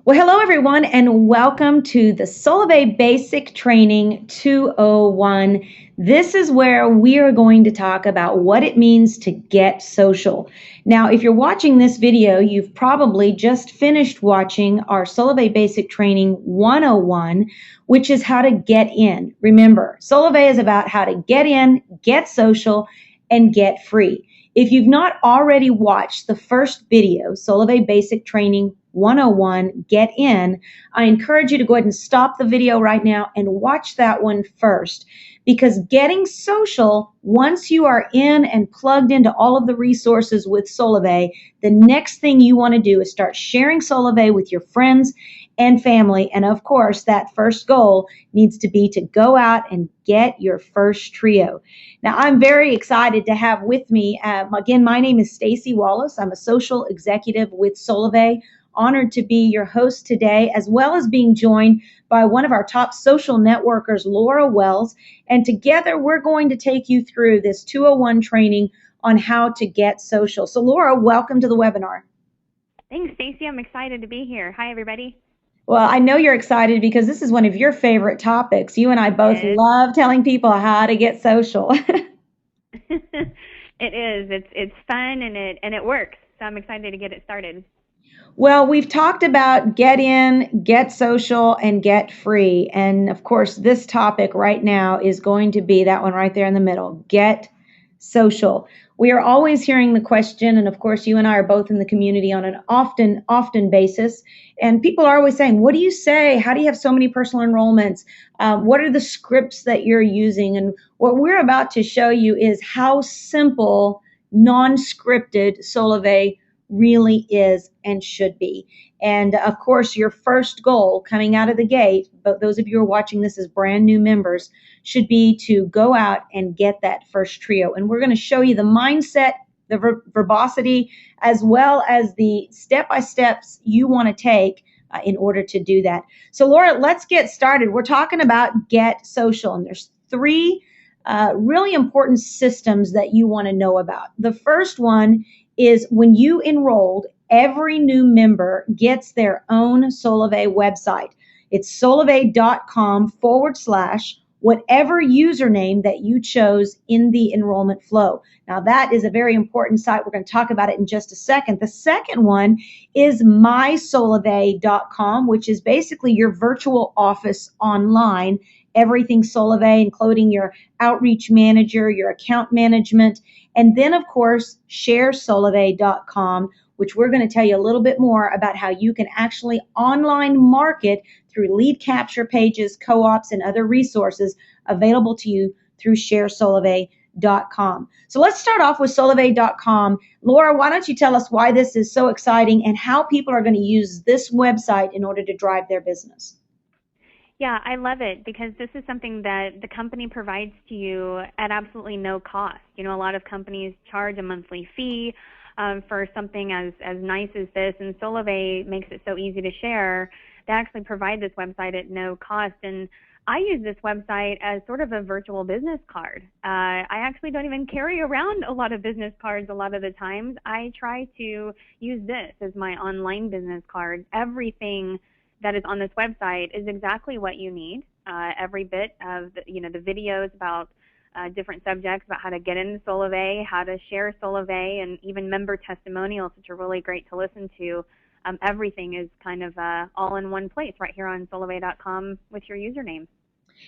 Well, hello everyone, and welcome to the Solavei Basic Training 201. This is where we are going to talk about what it means to get social. Now, if you're watching this video, you've probably just finished watching our Solavei Basic Training 101, which is how to get in. Remember, Solavei is about how to get in, get social, and get free. If you've not already watched the first video, Solavei Basic Training 101, Get In, I encourage you to go ahead and stop the video right now and watch that one first, because getting social, once you are in and plugged into all of the resources with Solavei, the next thing you want to do is start sharing Solavei with your friends and family. And of course, that first goal needs to be to go out and get your first trio. Now, I'm very excited to have with me, again, my name is Stacy Wallace. I'm a social executive with Solavei. Honored to be your host today, as well as being joined by one of our top social networkers, Laura Wells. And together, we're going to take you through this 201 training on how to get social. So, Laura, welcome to the webinar. Thanks, Stacy. I'm excited to be here. Hi, everybody. Well, I know you're excited because this is one of your favorite topics. You and I both love telling people how to get social. It is. It's fun and it works. So I'm excited to get it started. Well, we've talked about get in, get social, and get free. And of course, this topic right now is going to be that one right there in the middle, get social. We are always hearing the question, and of course, you and I are both in the community on an often basis. And people are always saying, what do you say? How do you have so many personal enrollments? What are the scripts that you're using? And what we're about to show you is how simple, non-scripted Solavei really is and should be. And of course, your first goal coming out of the gate, but those of you who are watching this as brand new members, should be to go out and get that first trio. And we're going to show you the mindset, the verbosity, as well as the step-by-steps you want to take in order to do that. So Laura, let's get started. We're talking about get social, and there's three really important systems that you want to know about. The first one is when you enrolled, every new member gets their own Solavei website. It's solavei.com / whatever username that you chose in the enrollment flow. Now, that is a very important site. We're going to talk about it in just a second. The second one is mysolavei.com, which is basically your virtual office online. Everything Solavei, including your outreach manager, your account management, and then, of course, sharesolavei.com, which we're going to tell you a little bit more about how you can actually online market through lead capture pages, co-ops, and other resources available to you through sharesolavei.com. So let's start off with solavei.com. Laura, why don't you tell us why this is so exciting and how people are going to use this website in order to drive their business? Yeah, I love it because this is something that the company provides to you at absolutely no cost. You know, a lot of companies charge a monthly fee for something as nice as this, and Solavei makes it so easy to share. They actually provide this website at no cost, and I use this website as sort of a virtual business card. I actually don't even carry around a lot of business cards a lot of the times. I try to use this as my online business card. Everything that is on this website is exactly what you need. Every bit of the videos about different subjects about how to get into Solavei, how to share Solavei, and even member testimonials, which are really great to listen to. Everything is kind of all in one place right here on solavei.com with your username.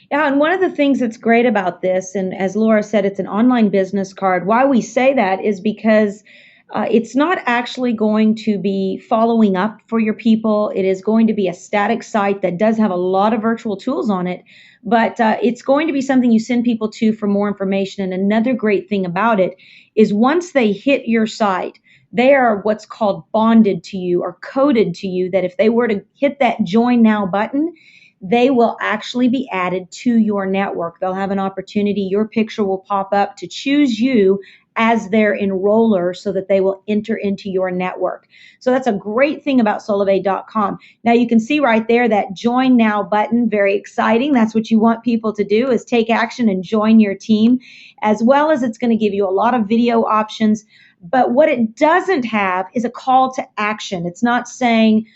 Yeah, and one of the things that's great about this, and as Laura said, it's an online business card. Why we say that is because it's not actually going to be following up for your people. It is going to be a static site that does have a lot of virtual tools on it, but it's going to be something you send people to for more information. And another great thing about it is once they hit your site, they are what's called bonded to you or coded to you, that if they were to hit that join now button, they will actually be added to your network. They'll have an opportunity. Your picture will pop up to choose you as their enroller so that they will enter into your network. So that's a great thing about solavei.com. Now you can see right there that join now button, very exciting. That's what you want people to do, is take action and join your team, as well as it's going to give you a lot of video options. But what it doesn't have is a call to action. It's not saying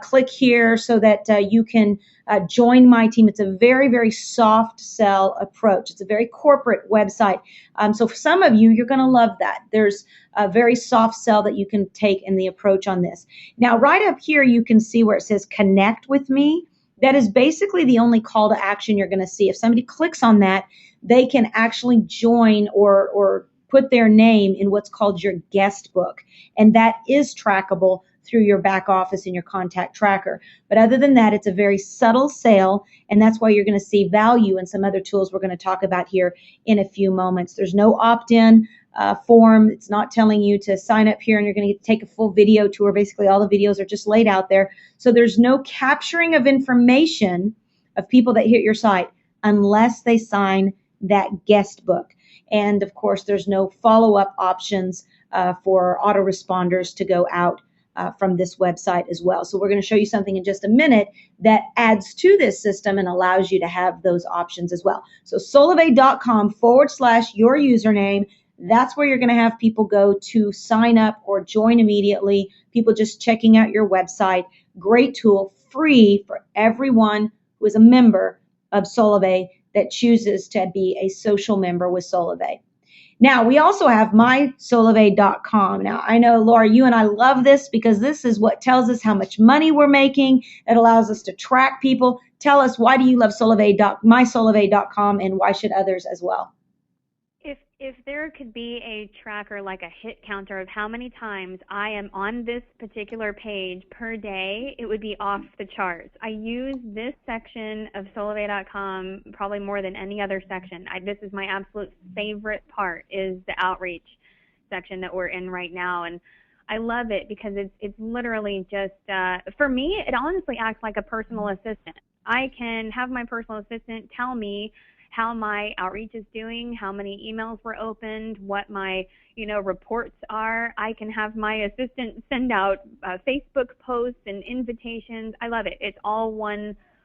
click here so that you can join my team. It's a very, very soft sell approach. It's a very corporate website. So for some of you, you're going to love that. There's a very soft sell that you can take in the approach on this. Now, right up here, you can see where it says connect with me. That is basically the only call to action you're going to see. If somebody clicks on that, they can actually join or put their name in what's called your guest book. And that is trackable through your back office and your contact tracker. But other than that, it's a very subtle sale. And that's why you're going to see value in some other tools we're going to talk about here in a few moments. There's no opt-in form. It's not telling you to sign up here and you're going to take a full video tour. Basically, all the videos are just laid out there. So there's no capturing of information of people that hit your site unless they sign that guest book. And of course, there's no follow-up options for autoresponders to go out from this website as well. So we're going to show you something in just a minute that adds to this system and allows you to have those options as well. So solavei.com/your username. That's where you're going to have people go to sign up or join immediately. People just checking out your website. Great tool, free for everyone who is a member of Solavei that chooses to be a social member with Solavei. Now, we also have mysolavei.com. Now, I know, Laura, you and I love this because this is what tells us how much money we're making. It allows us to track people. Tell us, why do you love mysolavei.com, and why should others as well? If there could be a tracker, like a hit counter of how many times I am on this particular page per day, it would be off the charts. I use this section of solavei.com probably more than any other section. This is my absolute favorite part, is the outreach section that we're in right now. And I love it because it's literally just, for me, it honestly acts like a personal assistant. I can have my personal assistant tell me how my outreach is doing, how many emails were opened, what my reports are. I can have my assistant send out Facebook posts and invitations. I love it. It's all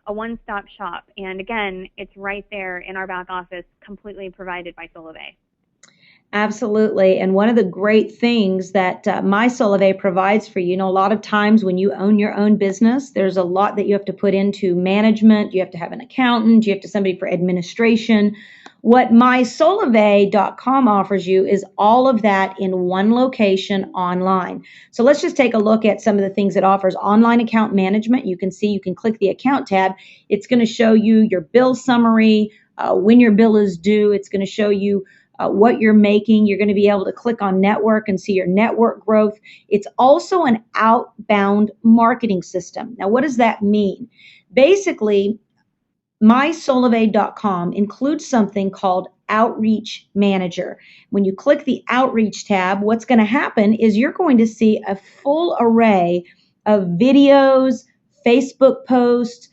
a one-stop shop. And again, it's right there in our back office, completely provided by Solavei. Absolutely. And one of the great things that My Solavei provides for you, a lot of times when you own your own business, there's a lot that you have to put into management. You have to have an accountant. You have to somebody for administration. What mysolavei.com offers you is all of that in one location online. So let's just take a look at some of the things it offers. Online account management. You can click the account tab. It's going to show you your bill summary, when your bill is due. It's going to show you what you're making. You're going to be able to click on network and see your network growth. It's also an outbound marketing system. Now, what does that mean? Basically, mysolavei.com includes something called Outreach Manager. When you click the Outreach tab, what's going to happen is you're going to see a full array of videos, Facebook posts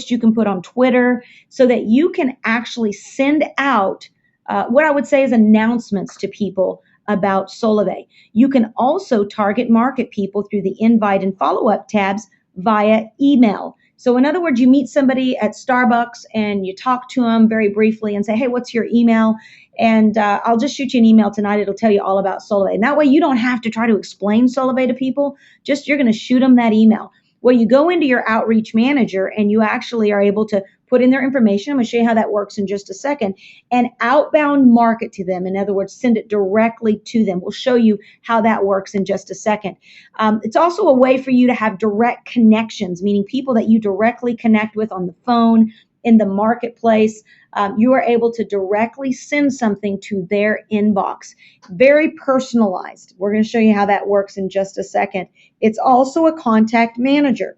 you can put on Twitter, so that you can actually send out what I would say is announcements to people about Solavei. You can also target market people through the invite and follow-up tabs via email. So in other words, you meet somebody at Starbucks and you talk to them very briefly and say, hey, what's your email? And I'll just shoot you an email tonight. It'll tell you all about Solavei. And that way you don't have to try to explain Solavei to people. Just you're going to shoot them that email. Well, you go into your Outreach Manager and you actually are able to put in their information. I'm going to show you how that works in just a second, and outbound market to them. In other words, send it directly to them. We'll show you how that works in just a second. It's also a way for you to have direct connections, meaning people that you directly connect with on the phone, in the marketplace. You are able to directly send something to their inbox. Very personalized. We're going to show you how that works in just a second. It's also a contact manager.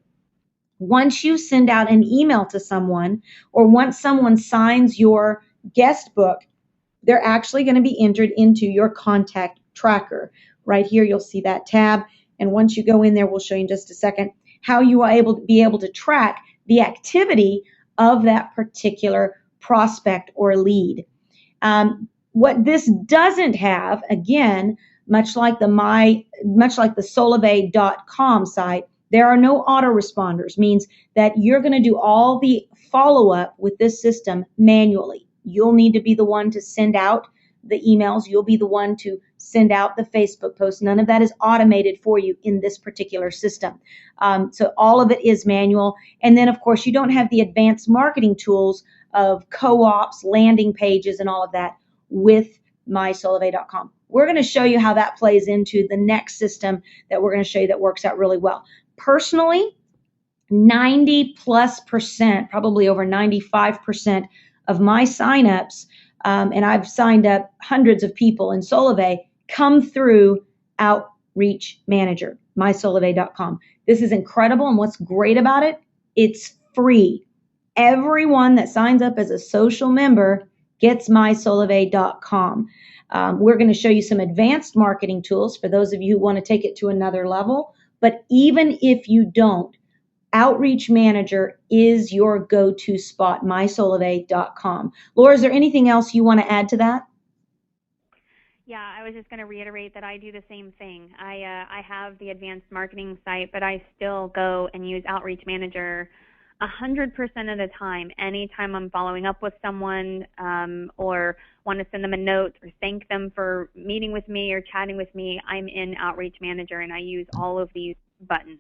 Once you send out an email to someone, or once someone signs your guest book, they're actually going to be entered into your contact tracker. Right here, you'll see that tab. And once you go in there, we'll show you in just a second how you are able to track the activity of that particular prospect or lead. What this doesn't have, again, much like the solavei.com site, there are no autoresponders, means that you're going to do all the follow-up with this system manually. You'll need to be the one to send out the emails. You'll be the one to send out the Facebook post. None of that is automated for you in this particular system. So all of it is manual. And then, of course, you don't have the advanced marketing tools of co-ops, landing pages, and all of that with mysolavei.com. We're going to show you how that plays into the next system that we're going to show you that works out really well. Personally, 90+%, probably over 95% of my signups, and I've signed up hundreds of people in Solavei, come through Outreach Manager, mysolavei.com. This is incredible, and what's great about it, it's free. Everyone that signs up as a social member gets mysolavei.com. We're going to show you some advanced marketing tools for those of you who want to take it to another level. But even if you don't, Outreach Manager is your go-to spot, mysolavei.com. Laura, is there anything else you want to add to that? Yeah, I was just going to reiterate that I do the same thing. I have the advanced marketing site, but I still go and use Outreach Manager 100% of the time. Anytime I'm following up with someone or want to send them a note or thank them for meeting with me or chatting with me, I'm in Outreach Manager and I use all of these buttons.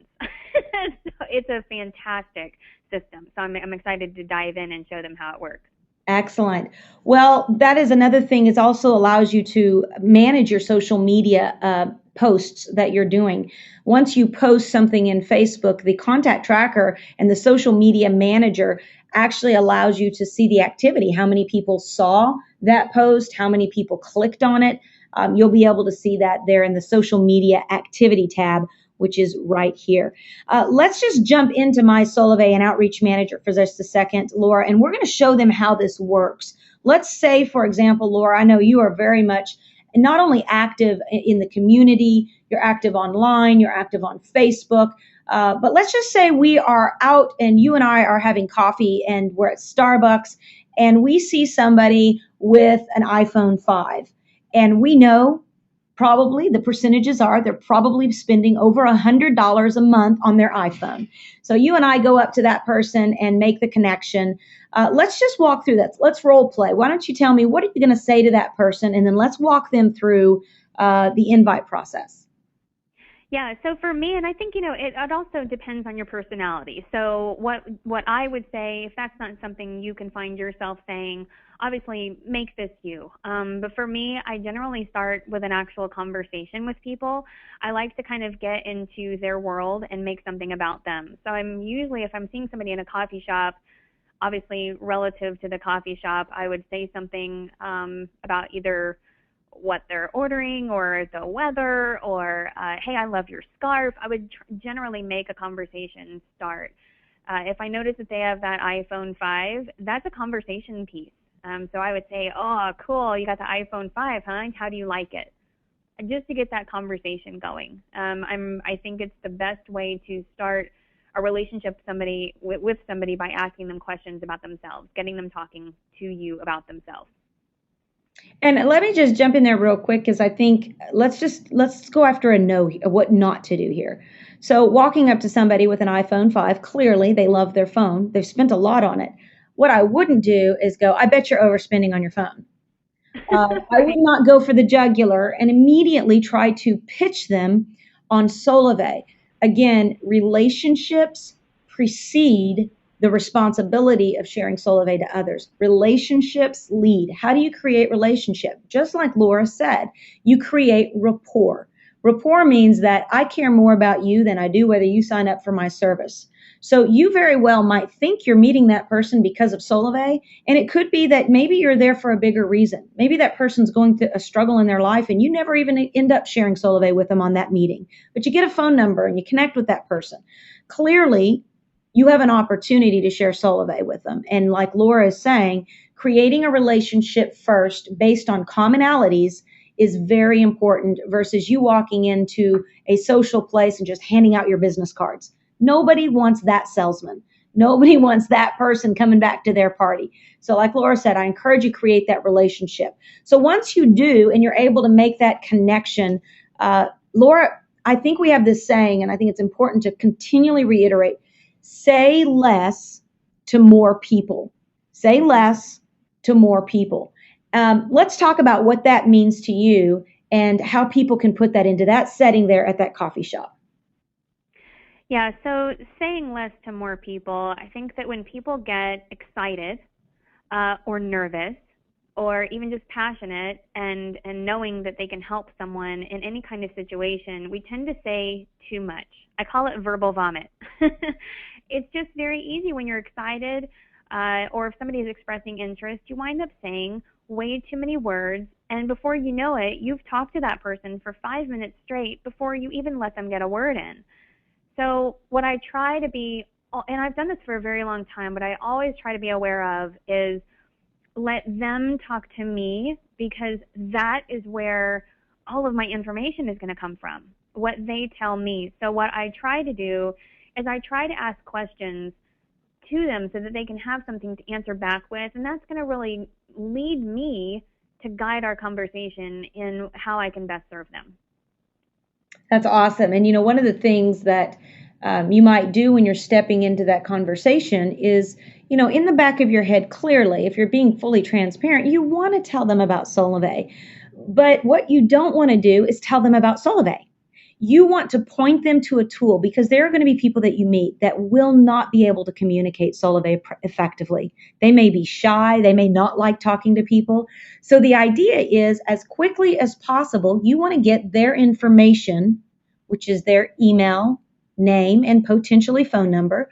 So it's a fantastic system. So I'm excited to dive in and show them how it works. Excellent. Well, that is another thing. It also allows you to manage your social media posts that you're doing. Once you post something in Facebook, the contact tracker and the social media manager actually allows you to see the activity, how many people saw that post, how many people clicked on it. You'll be able to see that there in the social media activity tab, which is right here. Let's just jump into my Solavei and Outreach Manager for just a second, Laura, and we're going to show them how this works. Let's say, for example, Laura, I know you are very much not only active in the community, you're active online, you're active on Facebook, but let's just say we are out and you and I are having coffee and we're at Starbucks and we see somebody with an iPhone 5 and we know probably the percentages are they're probably spending over $100 a month on their iPhone. So you and I go up to that person and make the connection. Let's just walk through that. Let's role play. Why don't you tell me what are you going to say to that person, and then let's walk them through the invite process. Yeah, so for me, and I think, it also depends on your personality. So what I would say, if that's not something you can find yourself saying, obviously make this you. But for me, I generally start with an actual conversation with people. I like to kind of get into their world and make something about them. So I'm usually, if I'm seeing somebody in a coffee shop, obviously relative to the coffee shop, I would say something about either what they're ordering or the weather or, hey, I love your scarf. I would generally make a conversation start. If I notice that they have that iPhone 5, that's a conversation piece. So I would say, oh, cool, you got the iPhone 5, huh? How do you like it? Just to get that conversation going. I think it's the best way to start a relationship with somebody by asking them questions about themselves, getting them talking to you about themselves. And let me just jump in there real quick because I think let's go after a no, what not to do here. So walking up to somebody with an iPhone 5, clearly they love their phone. They've spent a lot on it. What I wouldn't do is go, I bet you're overspending on your phone. Right. I would not go for the jugular and immediately try to pitch them on Solavei. Again, relationships precede the responsibility of sharing Solavei to others. Relationships lead. How do you create relationship? Just like Laura said, you create rapport. Rapport means that I care more about you than I do whether you sign up for my service. So you very well might think you're meeting that person because of Solavei, and it could be that maybe you're there for a bigger reason. Maybe that person's going through a struggle in their life and you never even end up sharing Solavei with them on that meeting. But you get a phone number and you connect with that person. Clearly, you have an opportunity to share Solavei with them. And like Laura is saying, creating a relationship first based on commonalities is very important versus you walking into a social place and just handing out your business cards. Nobody wants that salesman. Nobody wants that person coming back to their party. So like Laura said, I encourage you to create that relationship. So once you do and you're able to make that connection, Laura, I think we have this saying, and I think it's important to continually reiterate, say less to more people. Say less to more people. Let's talk about what that means to you and how people can put that into that setting there at that coffee shop. Yeah, so saying less to more people, I think that when people get excited or nervous or even just passionate and knowing that they can help someone in any kind of situation, we tend to say too much. I call it verbal vomit. It's just very easy when you're excited or if somebody is expressing interest, you wind up saying way too many words, and before you know it, you've talked to that person for 5 minutes straight before you even let them get a word in. So what I try to be, and I've done this for a very long time, but I always try to be aware of is let them talk to me, because that is where all of my information is going to come from, what they tell me. So what I try to do is I try to ask questions to them so that they can have something to answer back with, and that's going to really lead me to guide our conversation in how I can best serve them. That's awesome. And one of the things that you might do when you're stepping into that conversation is, in the back of your head, clearly, if you're being fully transparent, you want to tell them about Solavei. But what you don't want to do is tell them about Solavei. You want to point them to a tool, because there are going to be people that you meet that will not be able to communicate Solavei effectively. They may be shy. They may not like talking to people. So the idea is, as quickly as possible, you want to get their information, which is their email, name, and potentially phone number.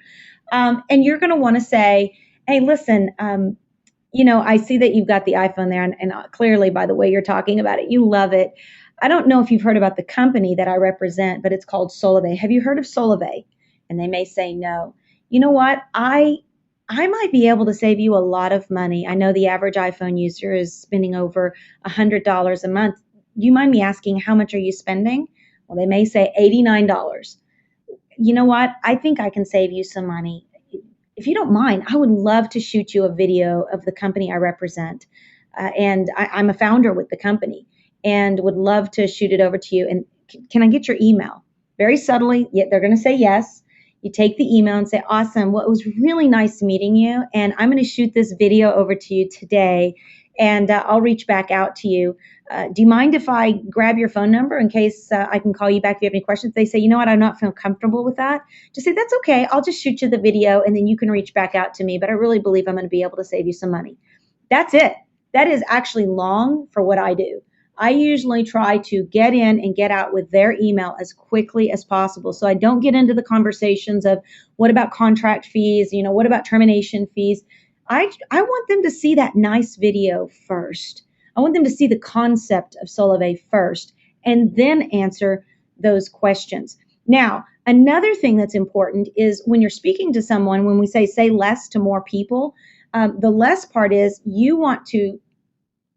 And you're going to want to say, hey, listen, I see that you've got the iPhone there, and clearly by the way you're talking about it, you love it. I don't know if you've heard about the company that I represent, but it's called Solavei. Have you heard of Solavei? And they may say no. You know what? I might be able to save you a lot of money. I know the average iPhone user is spending over $100 a month. Do you mind me asking, how much are you spending? Well, they may say $89. You know what? I think I can save you some money. If you don't mind, I would love to shoot you a video of the company I represent. I'm a founder with the company and would love to shoot it over to you. And can I get your email? Very subtly, yet they're going to say yes. You take the email and say, awesome. Well, it was really nice meeting you. And I'm going to shoot this video over to you today. And I'll reach back out to you. Do you mind if I grab your phone number in case I can call you back if you have any questions? If they say, you know what, I'm not feeling comfortable with that. Just say, that's okay. I'll just shoot you the video and then you can reach back out to me. But I really believe I'm going to be able to save you some money. That's it. That is actually long for what I do. I usually try to get in and get out with their email as quickly as possible. So I don't get into the conversations of what about contract fees, what about termination fees. I want them to see that nice video first. I want them to see the concept of Solavei first and then answer those questions. Now, another thing that's important is when you're speaking to someone, when we say less to more people, the less part is you want to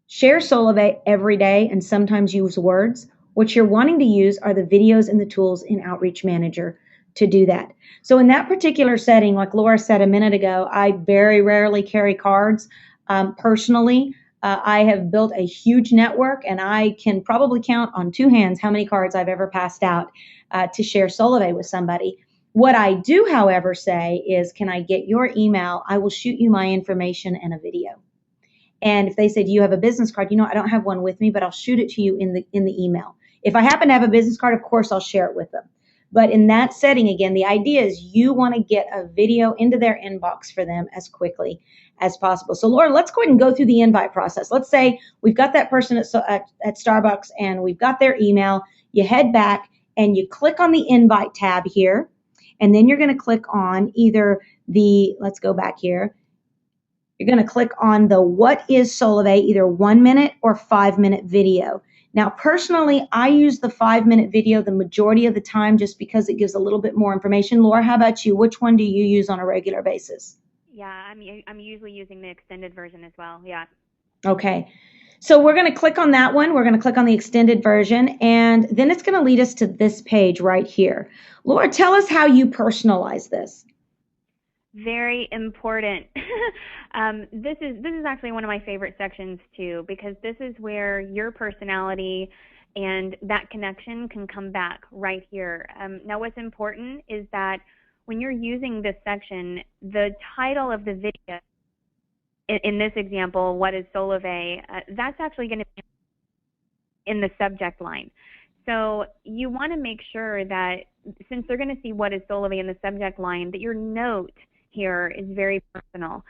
share Solavei every day and sometimes use words. What you're wanting to use are the videos and the tools in Outreach Manager to do that. So in that particular setting, like Laura said a minute ago, I very rarely carry cards. Personally, I have built a huge network, and I can probably count on two hands how many cards I've ever passed out to share Solavei with somebody. What I do, however, say is, can I get your email? I will shoot you my information and a video. And if they say, do you have a business card? I don't have one with me, but I'll shoot it to you in the email. If I happen to have a business card, of course, I'll share it with them. But in that setting, again, the idea is you want to get a video into their inbox for them as quickly as possible. So Laura, let's go ahead and go through the invite process. Let's say we've got that person at Starbucks and we've got their email. You head back and you click on the invite tab here. And then you're going to click on either let's go back here. You're going to click on the what is Solavei, either 1 minute or 5 minute video. Now, personally, I use the 5 minute video the majority of the time just because it gives a little bit more information. Laura, how about you? Which one do you use on a regular basis? Yeah, I'm usually using the extended version as well. Yeah. Okay. So we're going to click on that one. We're going to click on the extended version, and then it's going to lead us to this page right here. Laura, tell us how you personalize this. Very important. This is actually one of my favorite sections too, because this is where your personality and that connection can come back right here. Now, what's important is that when you're using this section, the title of the video, in this example, what is Solavei, that's actually going to be in the subject line. So you want to make sure that since they're going to see what is Solavei in the subject line, that your note here is very personal.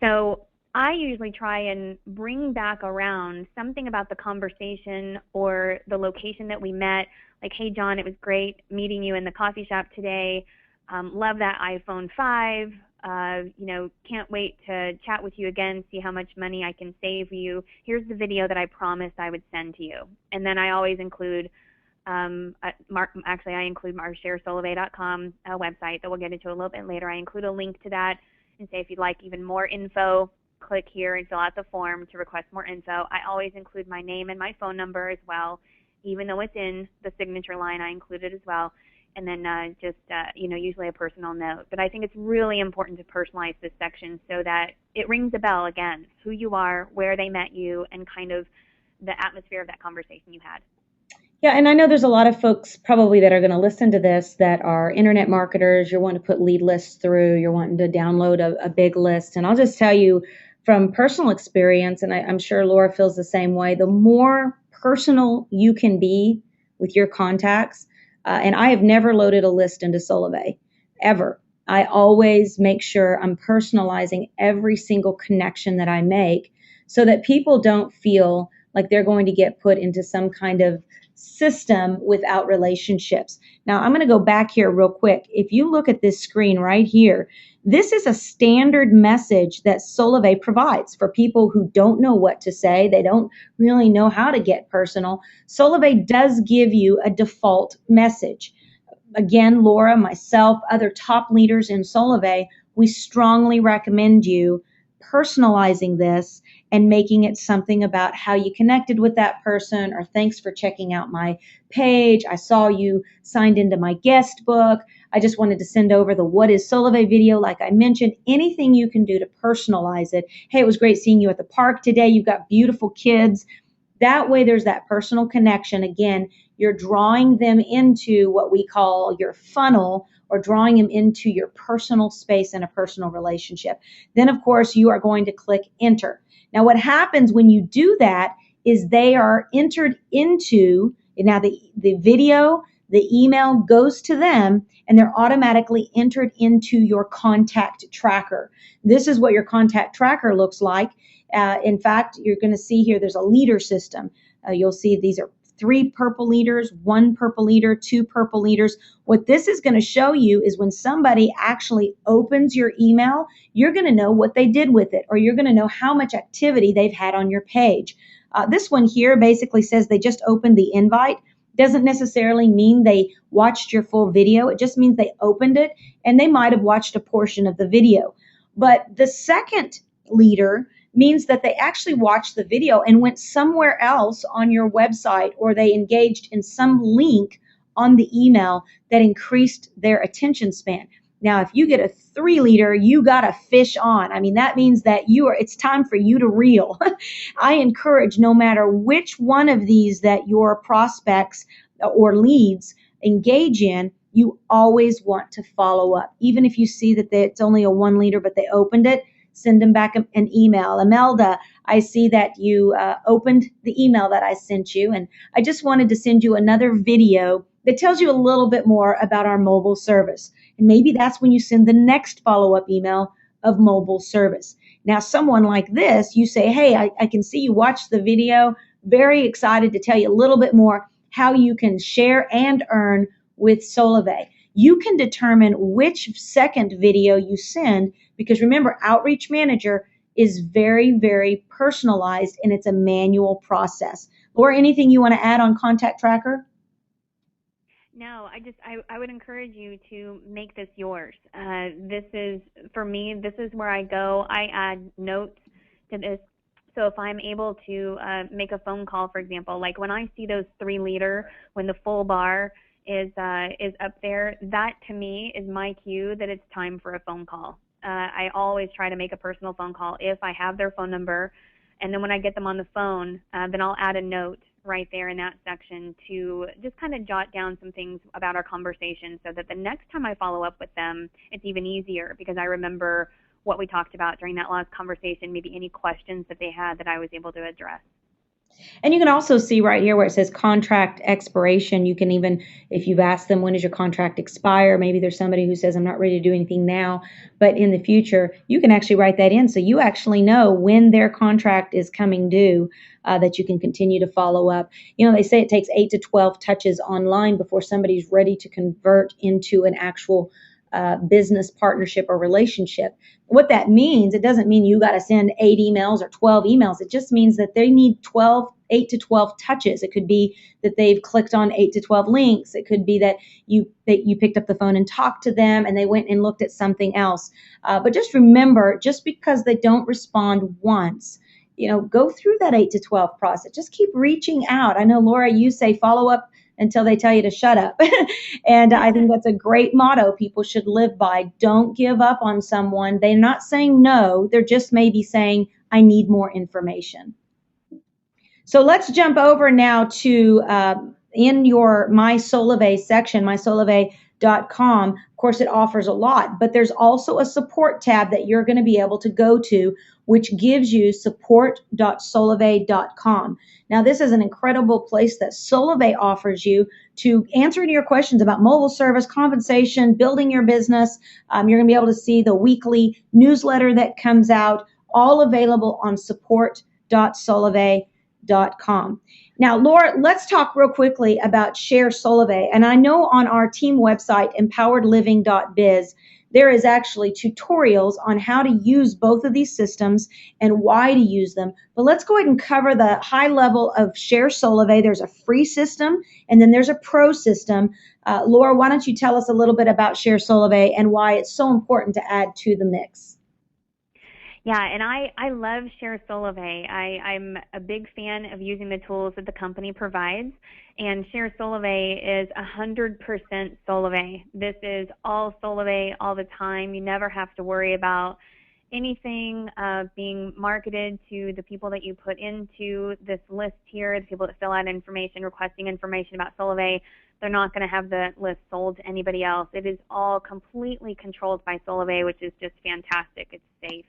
So I usually try and bring back around something about the conversation or the location that we met. Like, hey, John, it was great meeting you in the coffee shop today. Love that iPhone 5. Can't wait to chat with you again, see how much money I can save you. Here's the video that I promised I would send to you. And then I always include, I include our sharesolavei.com website that we'll get into a little bit later. I include a link to that and say if you'd like even more info, click here and fill out the form to request more info. I always include my name and my phone number as well. Even though it's in the signature line, I include it as well. And then usually a personal note. But I think it's really important to personalize this section so that it rings a bell again, who you are, where they met you, and kind of the atmosphere of that conversation you had. Yeah, and I know there's a lot of folks probably that are going to listen to this that are internet marketers. You're wanting to put lead lists through, you're wanting to download a big list. And I'll just tell you from personal experience, and I'm sure Laura feels the same way, the more personal you can be with your contacts, and I have never loaded a list into Solavei, ever. I always make sure I'm personalizing every single connection that I make so that people don't feel like they're going to get put into some kind of system without relationships. Now, I'm going to go back here real quick. If you look at this screen right here, this is a standard message that Solavei provides for people who don't know what to say. They don't really know how to get personal. Solavei does give you a default message. Again, Laura, myself, other top leaders in Solavei, we strongly recommend you personalizing this and making it something about how you connected with that person, or thanks for checking out my page. I saw you signed into my guest book. I just wanted to send over the What is Solavei video, like I mentioned. Anything you can do to personalize it. Hey, it was great seeing you at the park today. You've got beautiful kids. That way there's that personal connection. Again, you're drawing them into what we call your funnel, or drawing them into your personal space and a personal relationship. Then, of course, you are going to click enter. Now, what happens when you do that is they are entered into, now the video, the email goes to them, and they're automatically entered into your contact tracker. This is what your contact tracker looks like. In fact, you're going to see here there's a leader system. You'll see these are 3 purple leaders, 1 purple leader, 2 purple leaders. What this is going to show you is when somebody actually opens your email, you're going to know what they did with it, or you're going to know how much activity they've had on your page. This one here basically says they just opened the invite. Doesn't necessarily mean they watched your full video. It just means they opened it, and they might have watched a portion of the video. But the second leader means that they actually watched the video and went somewhere else on your website, or they engaged in some link on the email that increased their attention span. Now, if you get a 3 leader, you got a fish on. I mean, that means that it's time for you to reel. I encourage, no matter which one of these that your prospects or leads engage in, you always want to follow up. Even if you see that it's only a 1 leader, but they opened it, send them back an email. Imelda, I see that you opened the email that I sent you, and I just wanted to send you another video that tells you a little bit more about our mobile service. And maybe that's when you send the next follow-up email of mobile service. Now, someone like this, you say, hey, I can see you watched the video. Very excited to tell you a little bit more how you can share and earn with Solavei. You can determine which second video you send, because remember, Outreach Manager is very, very personalized, and it's a manual process. Laura, anything you want to add on Contact Tracker? No, I would encourage you to make this yours. This is, for me, this is where I go. I add notes to this. So if I'm able to make a phone call, for example, like when I see those 3 leader, when the full bar is up there, that to me is my cue that it's time for a phone call. I always try to make a personal phone call if I have their phone number, and then when I get them on the phone, then I'll add a note right there in that section to just kind of jot down some things about our conversation so that the next time I follow up with them, it's even easier because I remember what we talked about during that last conversation, maybe any questions that they had that I was able to address. And you can also see right here where it says contract expiration. You can even, if you've asked them, when does your contract expire? Maybe there's somebody who says, I'm not ready to do anything now, but in the future, you can actually write that in. So you actually know when their contract is coming due, that you can continue to follow up. You know, they say it takes 8 to 12 touches online before somebody's ready to convert into an actual business partnership or relationship. What that means, it doesn't mean you got to send 8 emails or 12 emails. It just means that they need 8 to 12 touches. It could be that they've clicked on 8 to 12 links. It could be that you picked up the phone and talked to them and they went and looked at something else. But just remember, just because they don't respond once, go through that 8 to 12 process. Just keep reaching out. I know, Laura, you say follow up until they tell you to shut up. And I think that's a great motto people should live by. Don't give up on someone. They're not saying no. They're just maybe saying, I need more information. So let's jump over now to in your My Solavei section, mysolavei.com. Of course, it offers a lot, but there's also a support tab that you're going to be able to go to, which gives you support.solavei.com. Now, this is an incredible place that Solavei offers you to answer any of your questions about mobile service, compensation, building your business. You're going to be able to see the weekly newsletter that comes out, all available on support.solavei.com. Now, Laura, let's talk real quickly about Share Solavei. And I know on our team website, empoweredliving.biz, there is actually tutorials on how to use both of these systems and why to use them. But let's go ahead and cover the high level of Share Solavei. There's a free system and then there's a pro system. Laura, why don't you tell us a little bit about Share Solavei and why it's so important to add to the mix? Yeah, and I love Share Solavei. I'm a big fan of using the tools that the company provides, and Share Solavei is 100% Solavei. This is all Solavei all the time. You never have to worry about anything being marketed to the people that you put into this list here, the people that fill out information, requesting information about Solavei. They're not going to have the list sold to anybody else. It is all completely controlled by Solavei, which is just fantastic. It's safe.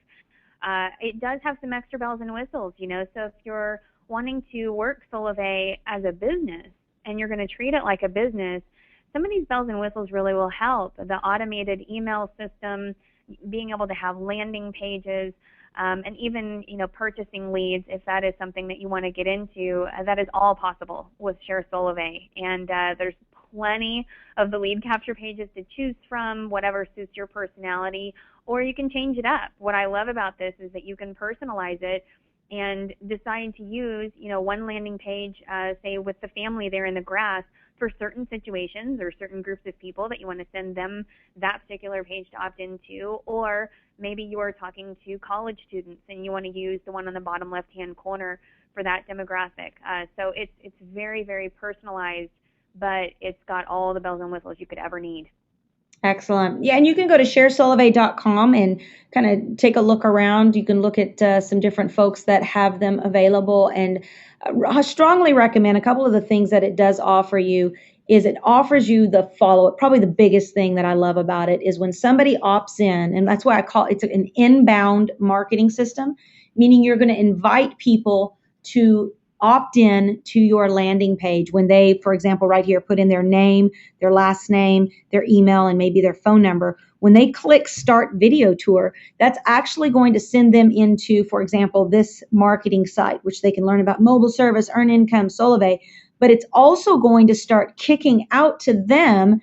It does have some extra bells and whistles, so if you're wanting to work Solavei as a business and you're going to treat it like a business, some of these bells and whistles really will help. The automated email system, being able to have landing pages, and even, purchasing leads, if that is something that you want to get into, that is all possible with Share Solavei. And there's plenty of the lead capture pages to choose from, whatever suits your personality, or you can change it up. What I love about this is that you can personalize it and decide to use, one landing page, say with the family there in the grass, for certain situations or certain groups of people that you want to send them that particular page to opt into, or maybe you are talking to college students and you want to use the one on the bottom left-hand corner for that demographic. So it's very, very personalized, but it's got all the bells and whistles you could ever need. Excellent. Yeah, and you can go to sharesolavei.com and kind of take a look around. You can look at some different folks that have them available. And I strongly recommend a couple of the things that it does offer you is it offers you the follow-up. Probably the biggest thing that I love about it is when somebody opts in, and that's why I call it's an inbound marketing system, meaning you're going to invite people to opt in to your landing page when they, for example, right here, put in their name, their last name, their email, and maybe their phone number. When they click Start Video Tour, that's actually going to send them into, for example, this marketing site, which they can learn about mobile service, earn income, Solavei, but it's also going to start kicking out to them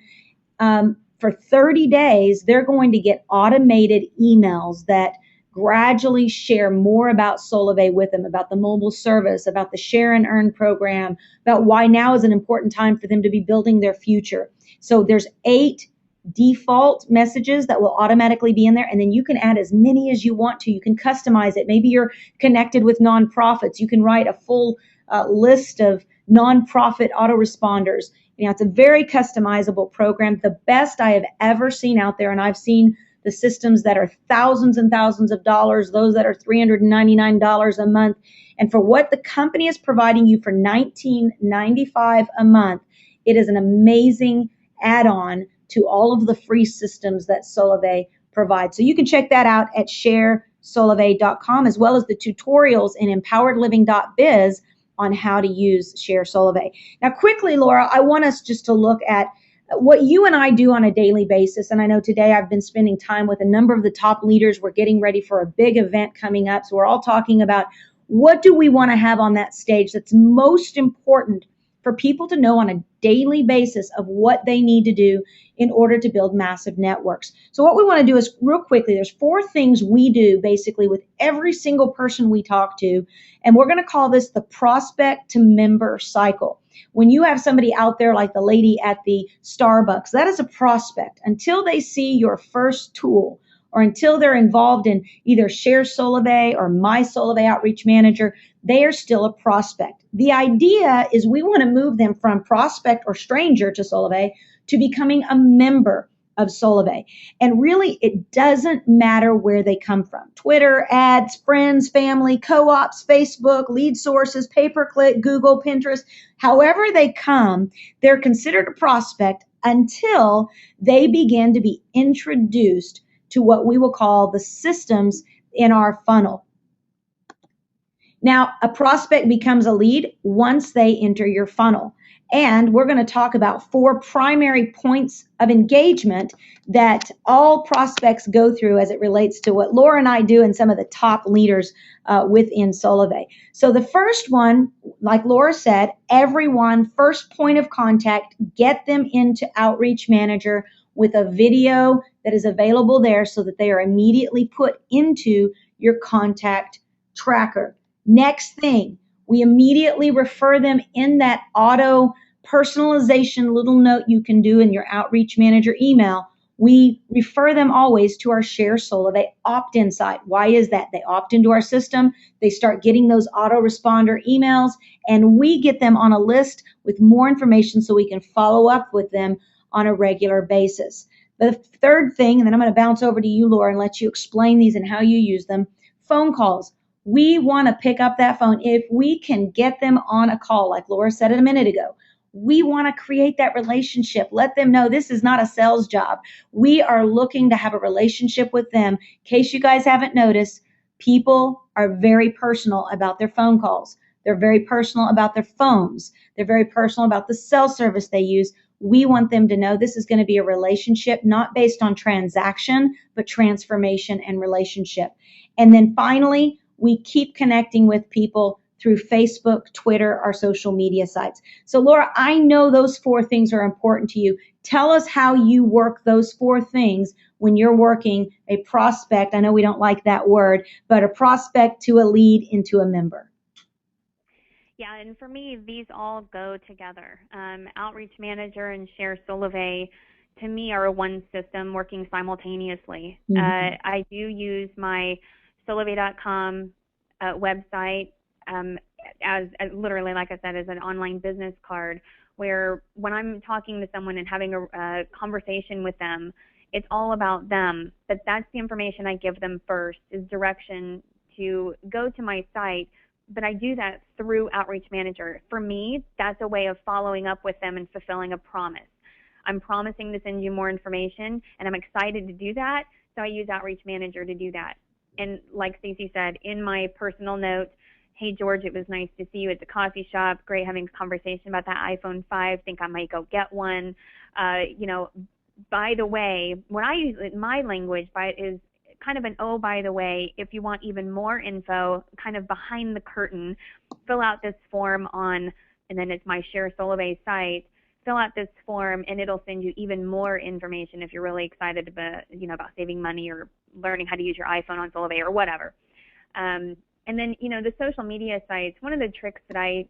for 30 days. They're going to get automated emails that gradually share more about Solavei with them, about the mobile service, about the Share and Earn program, about why now is an important time for them to be building their future. So there's 8 default messages that will automatically be in there, and then you can add as many as you want to. You can customize it. Maybe you're connected with nonprofits. You can write a full list of nonprofit autoresponders. It's a very customizable program, the best I have ever seen out there, and I've seen the systems that are thousands and thousands of dollars, those that are $399 a month. And for what the company is providing you for $19.95 a month, it is an amazing add-on to all of the free systems that Solavei provides. So you can check that out at sharesolavei.com, as well as the tutorials in empoweredliving.biz on how to use Share Solavei. Now, quickly, Laura, I want us just to look at what you and I do on a daily basis. And I know today I've been spending time with a number of the top leaders. We're getting ready for a big event coming up. So we're all talking about what do we want to have on that stage that's most important for people to know on a daily basis of what they need to do in order to build massive networks. So what we want to do is real quickly, there's 4 things we do basically with every single person we talk to. And we're going to call this the prospect to member cycle. When you have somebody out there like the lady at the Starbucks, that is a prospect. Until they see your first tool or until they're involved in either Share Solavei or My Solavei Outreach Manager, they are still a prospect. The idea is we want to move them from prospect or stranger to Solavei to becoming a member of Solavei. And really, it doesn't matter where they come from. Twitter, ads, friends, family, co-ops, Facebook, lead sources, pay-per-click, Google, Pinterest, however they come, they're considered a prospect until they begin to be introduced to what we will call the systems in our funnel. Now, a prospect becomes a lead once they enter your funnel. And we're going to talk about 4 primary points of engagement that all prospects go through as it relates to what Laura and I do and some of the top leaders within Solavei. So the first one, like Laura said, everyone, first point of contact, get them into Outreach Manager with a video that is available there so that they are immediately put into your contact tracker. Next thing, we immediately refer them in that auto personalization little note you can do in your Outreach Manager email. We refer them always to our Share Solavei opt-in site. Why is that? They opt into our system, they start getting those autoresponder emails, and we get them on a list with more information so we can follow up with them on a regular basis. The third thing, and then I'm going to bounce over to you, Laura, and let you explain these and how you use them, phone calls. We want to pick up that phone. If we can get them on a call, like Laura said it a minute ago, we want to create that relationship. Let them know this is not a sales job. We are looking to have a relationship with them. In case you guys haven't noticed, people are very personal about their phone calls. They're very personal about their phones. They're very personal about the cell service they use. We want them to know this is going to be a relationship, not based on transaction, but transformation and relationship. And then finally, we keep connecting with people through Facebook, Twitter, our social media sites. So Laura, I know those 4 things are important to you. Tell us how you work those 4 things when you're working a prospect. I know we don't like that word, but a prospect to a lead into a member. Yeah, and for me, these all go together. Outreach Manager and Share Solavei, to me, are one system working simultaneously. Mm-hmm. I do use my solavei.com website as literally, like I said, as an online business card, where when I'm talking to someone and having a conversation with them, it's all about them. But that's the information I give them first, is direction to go to my site. But I do that through Outreach Manager. For me, that's a way of following up with them and fulfilling a promise. I'm promising to send you more information, and I'm excited to do that, so I use Outreach Manager to do that. And like Stacey said, in my personal note, hey, George, it was nice to see you at the coffee shop. Great having a conversation about that iPhone 5. Think I might go get one. By the way, what I use in my language is kind of an oh, by the way, if you want even more info, kind of behind the curtain, fill out this form on, and then it's my Share Solavei site, fill out this form and it'll send you even more information if you're really excited about, about saving money or learning how to use your iPhone on Solavei or whatever. And then, the social media sites, one of the tricks that I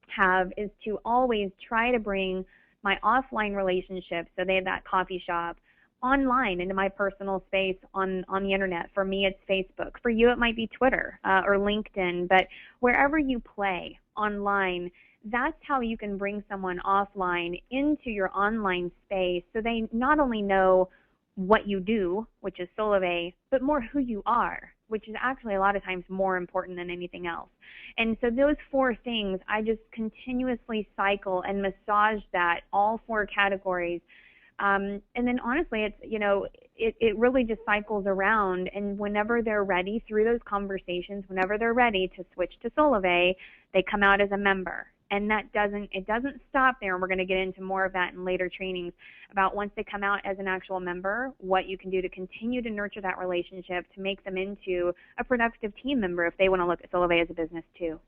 have is to always try to bring my offline relationships, so they have that coffee shop, online into my personal space on the internet. For me, it's Facebook. For you, it might be Twitter or LinkedIn. But wherever you play online, that's how you can bring someone offline into your online space, so they not only know what you do, which is Solavei, but more who you are, which is actually a lot of times more important than anything else. And so those 4 things, I just continuously cycle and massage that, all 4 categories. And then honestly, it's, it really just cycles around. And whenever they're ready through those conversations, whenever they're ready to switch to Solavei, they come out as a member. And it doesn't stop there. And we're going to get into more of that in later trainings about once they come out as an actual member, what you can do to continue to nurture that relationship to make them into a productive team member if they want to look at Solavei as a business too.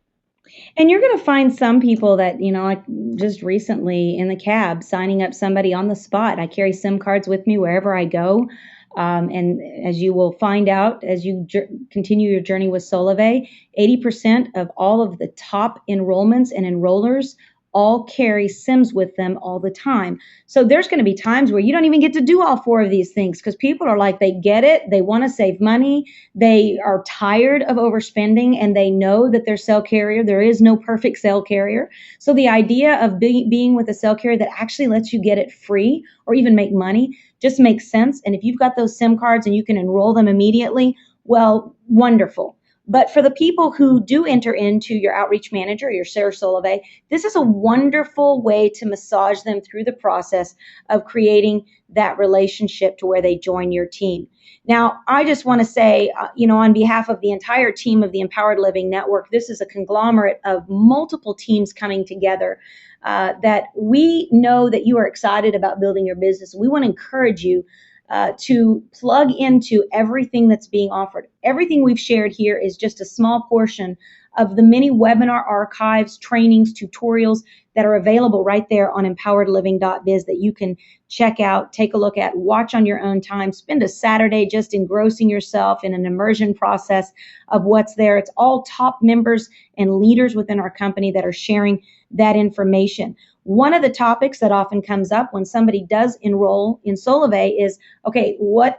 And you're going to find some people that, like just recently in the cab, signing up somebody on the spot. I carry SIM cards with me wherever I go. And as you will find out as you continue your journey with Solavei, 80% of all of the top enrollments and enrollers all carry SIMs with them all the time. So there's going to be times where you don't even get to do all four of these things because people are like, they get it, they want to save money, they are tired of overspending, and they know that their cell carrier, there is no perfect cell carrier. So the idea of being with a cell carrier that actually lets you get it free or even make money just makes sense. And if you've got those SIM cards and you can enroll them immediately, well, wonderful. But for the people who do enter into your outreach manager, your Sarah Solavei, this is a wonderful way to massage them through the process of creating that relationship to where they join your team. Now, I just want to say, on behalf of the entire team of the Empowered Living Network, this is a conglomerate of multiple teams coming together that we know that you are excited about building your business. We want to encourage you to plug into everything that's being offered. Everything we've shared here is just a small portion of the many webinar archives, trainings, tutorials that are available right there on empoweredliving.biz that you can check out, take a look at, watch on your own time, spend a Saturday just engrossing yourself in an immersion process of what's there. It's all top members and leaders within our company that are sharing that information. One of the topics that often comes up when somebody does enroll in Solavei is, okay,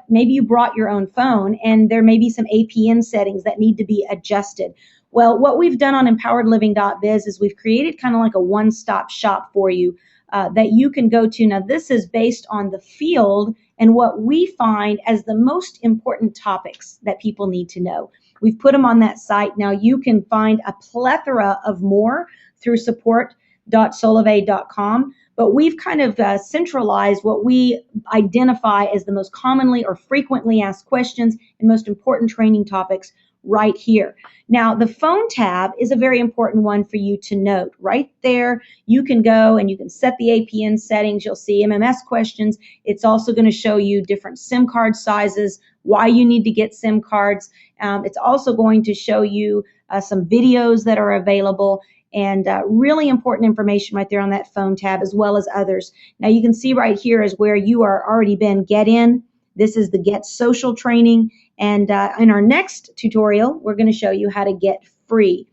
maybe you brought your own phone and there may be some APN settings that need to be adjusted. Well, what we've done on empoweredliving.biz is we've created kind of like a one-stop shop for you that you can go to. Now, this is based on the field and what we find as the most important topics that people need to know. We've put them on that site. Now, you can find a plethora of more through support.solavei.com, but we've kind of centralized what we identify as the most commonly or frequently asked questions and most important training topics right here. Now, the phone tab is a very important one for you to note. Right there, you can go and you can set the APN settings. You'll see MMS questions. It's also going to show you different SIM card sizes, why you need to get SIM cards. It's also going to show you some videos that are available and really important information right there on that phone tab, as well as others. Now, you can see right here is where you are already been Get In. This is the Get Social training. And in our next tutorial, we're going to show you how to get free.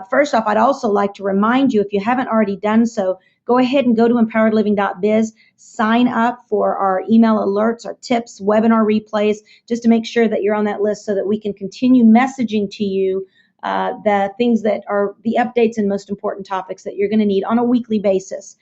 First off, I'd also like to remind you, if you haven't already done so, go ahead and go to empoweredliving.biz, sign up for our email alerts, our tips, webinar replays, just to make sure that you're on that list so that we can continue messaging to you the things that are the updates and most important topics that you're going to need on a weekly basis.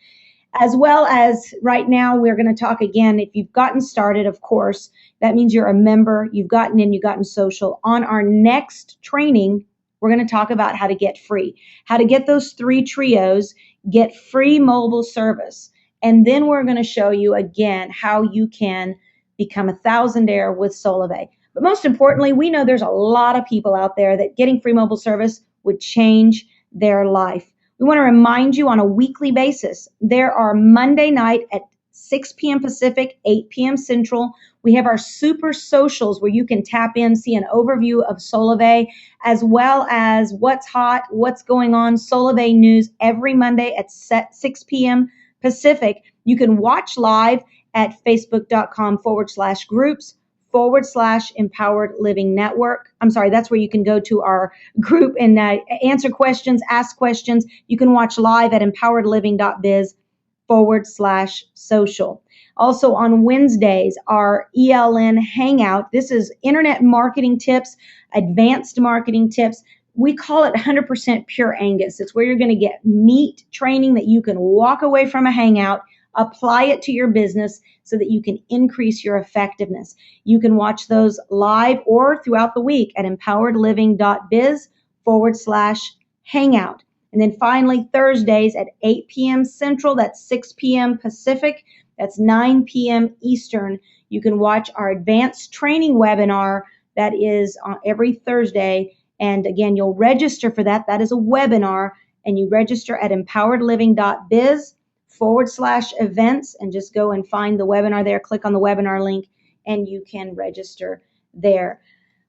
As well as right now, we're going to talk again, if you've gotten started, of course, that means you're a member, you've gotten in, you've gotten social. On our next training, we're going to talk about how to get free, how to get those 3 trios, get free mobile service. And then we're going to show you again how you can become a thousandaire with Solavei. But most importantly, we know there's a lot of people out there that getting free mobile service would change their life. We want to remind you on a weekly basis, there are Monday night at 6 p.m. Pacific, 8 p.m. Central. We have our super socials where you can tap in, see an overview of Solavei, as well as what's hot, what's going on, Solavei news every Monday at 6 p.m. Pacific. You can watch live at facebook.com/groups/Empowered Living Network. I'm sorry, that's where you can go to our group and answer questions, ask questions. You can watch live at empoweredliving.biz/social. Also on Wednesdays, our ELN Hangout. This is internet marketing tips, advanced marketing tips. We call it 100% pure Angus. It's where you're going to get meat training that you can walk away from a hangout, apply it to your business so that you can increase your effectiveness. You can watch those live or throughout the week at empoweredliving.biz/hangout. And then finally, Thursdays at 8 p.m. Central, that's 6 p.m. Pacific, that's 9 p.m. Eastern, You can watch our advanced training webinar that is on every Thursday. And again, you'll register for that. That is a webinar, and you register at empoweredliving.biz/events, and just go and find the webinar there. Click on the webinar link and you can register there.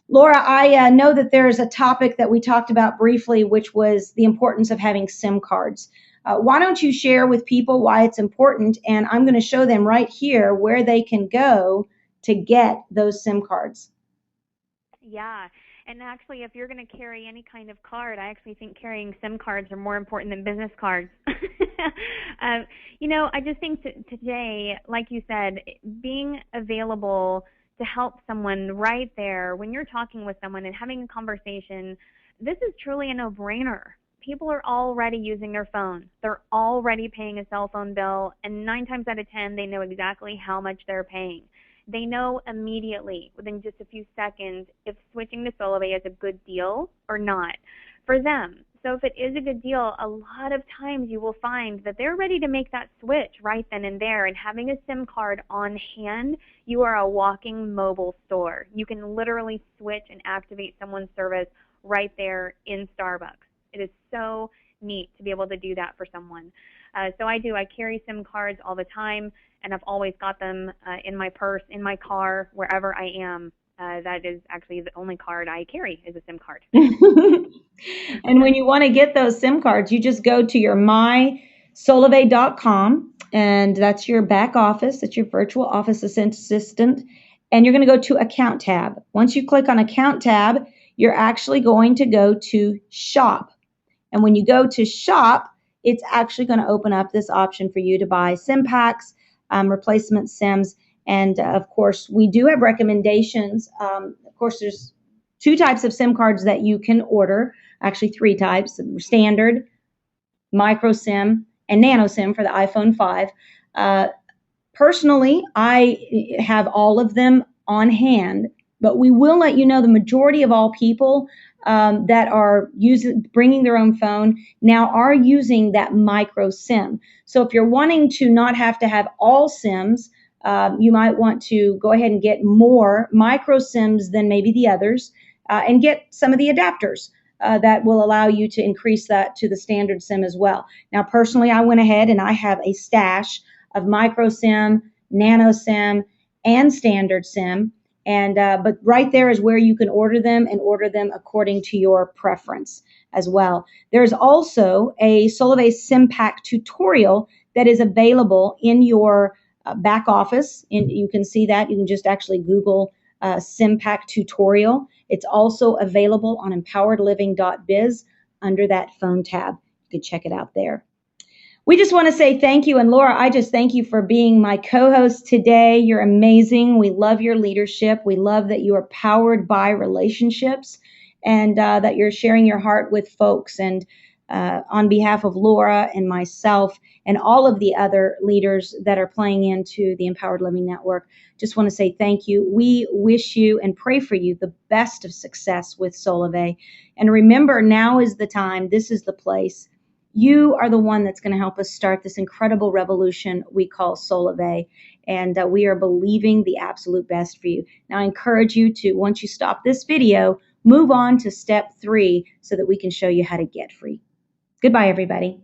Laura, I know that there is a topic that we talked about briefly, which was the importance of having SIM cards. Why don't you share with people why it's important? And I'm going to show them right here where they can go to get those SIM cards. Yeah. And actually, if you're going to carry any kind of card, I actually think carrying SIM cards are more important than business cards. I just think today, like you said, being available to help someone right there when you're talking with someone and having a conversation, this is truly a no-brainer. People are already using their phone. They're already paying a cell phone bill, and 9 times out of 10, they know exactly how much they're paying. They know immediately, within just a few seconds, if switching to Solavei is a good deal or not for them. So if it is a good deal, a lot of times you will find that they're ready to make that switch right then and there. And having a SIM card on hand, you are a walking mobile store. You can literally switch and activate someone's service right there in Starbucks. It is so neat to be able to do that for someone. So I carry SIM cards all the time, and I've always got them in my purse, in my car, wherever I am. That is actually the only card I carry is a SIM card. And when you want to get those SIM cards, you just go to your mysolavei.com, and that's your back office. That's your virtual office assistant. And you're going to go to Account tab. Once you click on Account tab, you're actually going to go to Shop. And when you go to Shop, it's actually going to open up this option for you to buy SIM packs, replacement SIMs. And of course, we do have recommendations. Of course, there's 2 types of SIM cards that you can order, actually 3 types: standard, micro SIM, and nano SIM for the iPhone 5. Personally, I have all of them on hand, but we will let you know the majority of all people that are bringing their own phone now are using that micro SIM. So if you're wanting to not have to have all SIMs, you might want to go ahead and get more micro SIMs than maybe the others, and get some of the adapters that will allow you to increase that to the standard SIM as well. Now, personally, I went ahead and I have a stash of micro SIM, nano SIM, and standard SIM. And but right there is where you can order them, and order them according to your preference as well. There's also a Solavei SIM pack tutorial that is available in your back office. And you can see that. You can just actually Google SIM pack tutorial. It's also available on empoweredliving.biz under that phone tab. You can check it out there. We just want to say thank you. And Laura, I just thank you for being my co-host today. You're amazing. We love your leadership. We love that you are powered by relationships, and that you're sharing your heart with folks. And on behalf of Laura and myself and all of the other leaders that are playing into the Empowered Living Network, just want to say thank you. We wish you and pray for you the best of success with Solavei. And remember, now is the time. This is the place. You are the one that's going to help us start this incredible revolution we call Solavei, and we are believing the absolute best for you. Now, I encourage you to, once you stop this video, move on to step 3 so that we can show you how to get free. Goodbye, everybody.